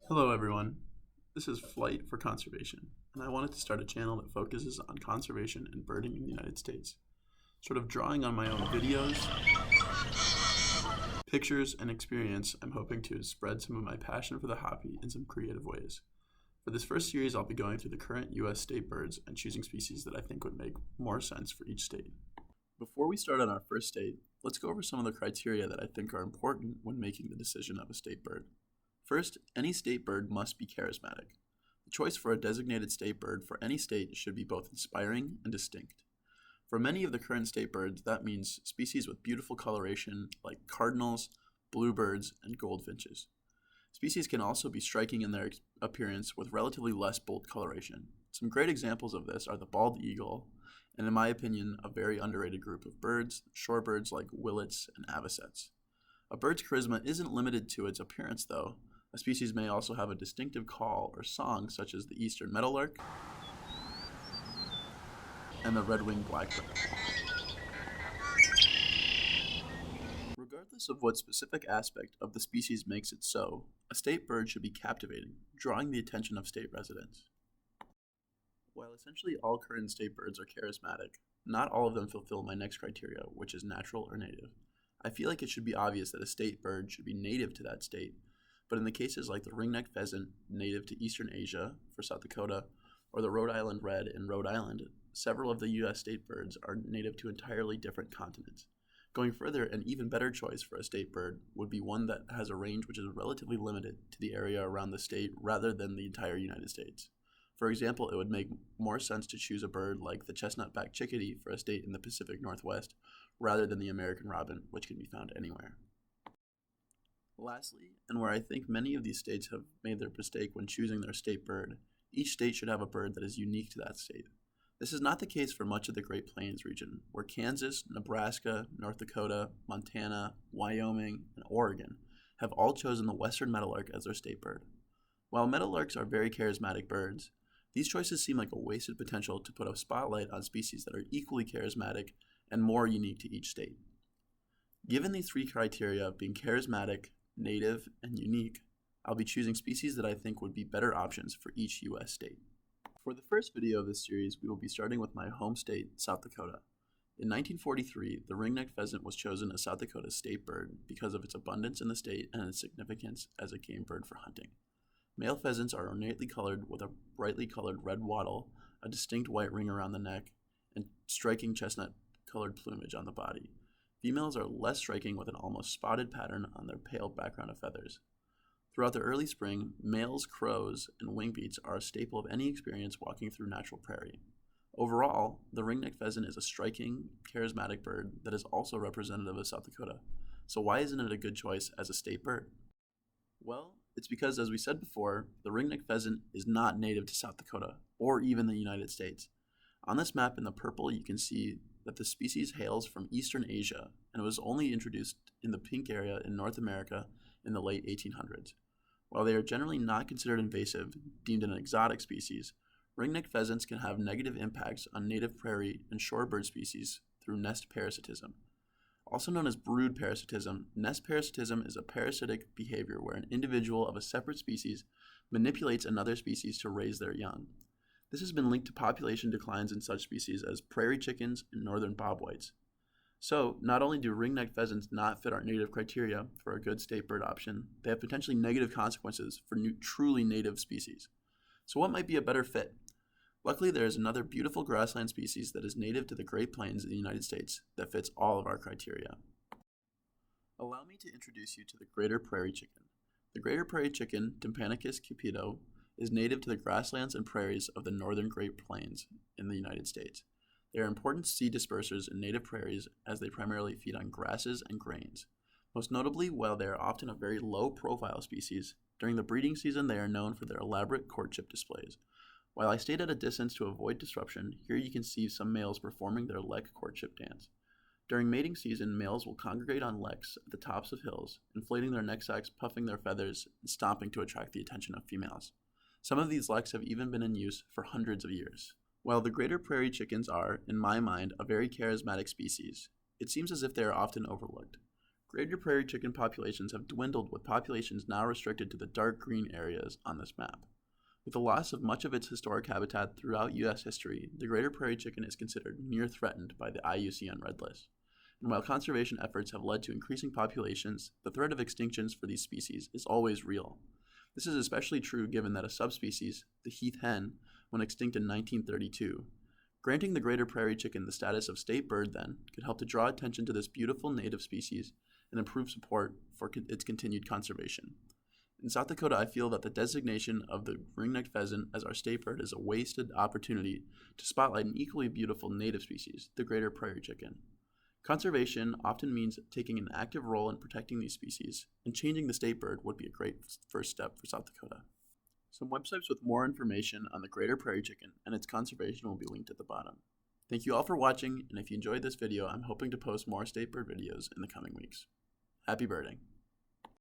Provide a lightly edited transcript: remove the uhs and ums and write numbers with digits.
Hello everyone, this is Flight for Conservation, and I wanted to start a channel that focuses on conservation and birding in the United States, sort of drawing on my own videos, pictures, and experience. I'm hoping to spread some of my passion for the hobby in some creative ways. For this first series, I'll be going through the current U.S. state birds and choosing species that I think would make more sense for each state. Before we start on our first state, let's go over some of the criteria that I think are important when making the decision of a state bird. First, any state bird must be charismatic. The choice for a designated state bird for any state should be both inspiring and distinct. For many of the current state birds, that means species with beautiful coloration like cardinals, bluebirds, and goldfinches. Species can also be striking in their appearance with relatively less bold coloration. Some great examples of this are the bald eagle, and in my opinion, a very underrated group of birds, shorebirds like willets and avocets. A bird's charisma isn't limited to its appearance, though. A species may also have a distinctive call or song, such as the eastern meadowlark and the red-winged blackbird. Regardless of what specific aspect of the species makes it so, a state bird should be captivating, drawing the attention of state residents. While essentially all current state birds are charismatic, not all of them fulfill my next criteria, which is natural or native. I feel like it should be obvious that a state bird should be native to that state, but in the cases like the ring-necked pheasant, native to Eastern Asia for South Dakota, or the Rhode Island red in Rhode Island, several of the U.S. state birds are native to entirely different continents. Going further, an even better choice for a state bird would be one that has a range which is relatively limited to the area around the state rather than the entire United States. For example, it would make more sense to choose a bird like the chestnut-backed chickadee for a state in the Pacific Northwest rather than the American robin, which can be found anywhere. Lastly, and where I think many of these states have made their mistake when choosing their state bird, each state should have a bird that is unique to that state. This is not the case for much of the Great Plains region, where Kansas, Nebraska, North Dakota, Montana, Wyoming, and Oregon have all chosen the western meadowlark as their state bird. While meadowlarks are very charismatic birds, these choices seem like a wasted potential to put a spotlight on species that are equally charismatic and more unique to each state. Given these three criteria of being charismatic, native, and unique, I'll be choosing species that I think would be better options for each U.S. state. For the first video of this series, we will be starting with my home state, South Dakota. In 1943, the ring-necked pheasant was chosen as South Dakota's state bird because of its abundance in the state and its significance as a game bird for hunting. Male pheasants are ornately colored with a brightly colored red wattle, a distinct white ring around the neck, and striking chestnut-colored plumage on the body. Females are less striking with an almost spotted pattern on their pale background of feathers. Throughout the early spring, males, crows, and wingbeats are a staple of any experience walking through natural prairie. Overall, the ring-necked pheasant is a striking, charismatic bird that is also representative of South Dakota. So why isn't it a good choice as a state bird? Well, it's because, as we said before, the ring-necked pheasant is not native to South Dakota, or even the United States. On this map in the purple, you can see that the species hails from Eastern Asia and was only introduced in the pink area in North America in the late 1800s. While they are generally not considered invasive, deemed an exotic species, ring-necked pheasants can have negative impacts on native prairie and shorebird species through nest parasitism. Also known as brood parasitism, nest parasitism is a parasitic behavior where an individual of a separate species manipulates another species to raise their young. This has been linked to population declines in such species as prairie chickens and northern bobwhites. So, not only do ring-necked pheasants not fit our native criteria for a good state bird option, they have potentially negative consequences for truly native species. So what might be a better fit? Luckily, there is another beautiful grassland species that is native to the Great Plains in the United States that fits all of our criteria. Allow me to introduce you to the greater prairie chicken. The greater prairie chicken, Tympanicus cupido, is native to the grasslands and prairies of the northern Great Plains in the United States. They are important seed dispersers in native prairies as they primarily feed on grasses and grains. Most notably, while they are often a very low-profile species, during the breeding season they are known for their elaborate courtship displays. While I stayed at a distance to avoid disruption, here you can see some males performing their lek courtship dance. During mating season, males will congregate on leks at the tops of hills, inflating their neck sacs, puffing their feathers, and stomping to attract the attention of females. Some of these leks have even been in use for hundreds of years. While the greater prairie chickens are, in my mind, a very charismatic species, it seems as if they are often overlooked. Greater prairie chicken populations have dwindled, with populations now restricted to the dark green areas on this map. With the loss of much of its historic habitat throughout U.S. history, the greater prairie chicken is considered near threatened by the IUCN Red List. And while conservation efforts have led to increasing populations, the threat of extinctions for these species is always real. This is especially true given that a subspecies, the heath hen, went extinct in 1932. Granting the greater prairie chicken the status of state bird, then, could help to draw attention to this beautiful native species and improve support for its continued conservation. In South Dakota, I feel that the designation of the ring-necked pheasant as our state bird is a wasted opportunity to spotlight an equally beautiful native species, the greater prairie chicken. Conservation often means taking an active role in protecting these species, and changing the state bird would be a great first step for South Dakota. Some websites with more information on the greater prairie chicken and its conservation will be linked at the bottom. Thank you all for watching, and if you enjoyed this video, I'm hoping to post more state bird videos in the coming weeks. Happy birding!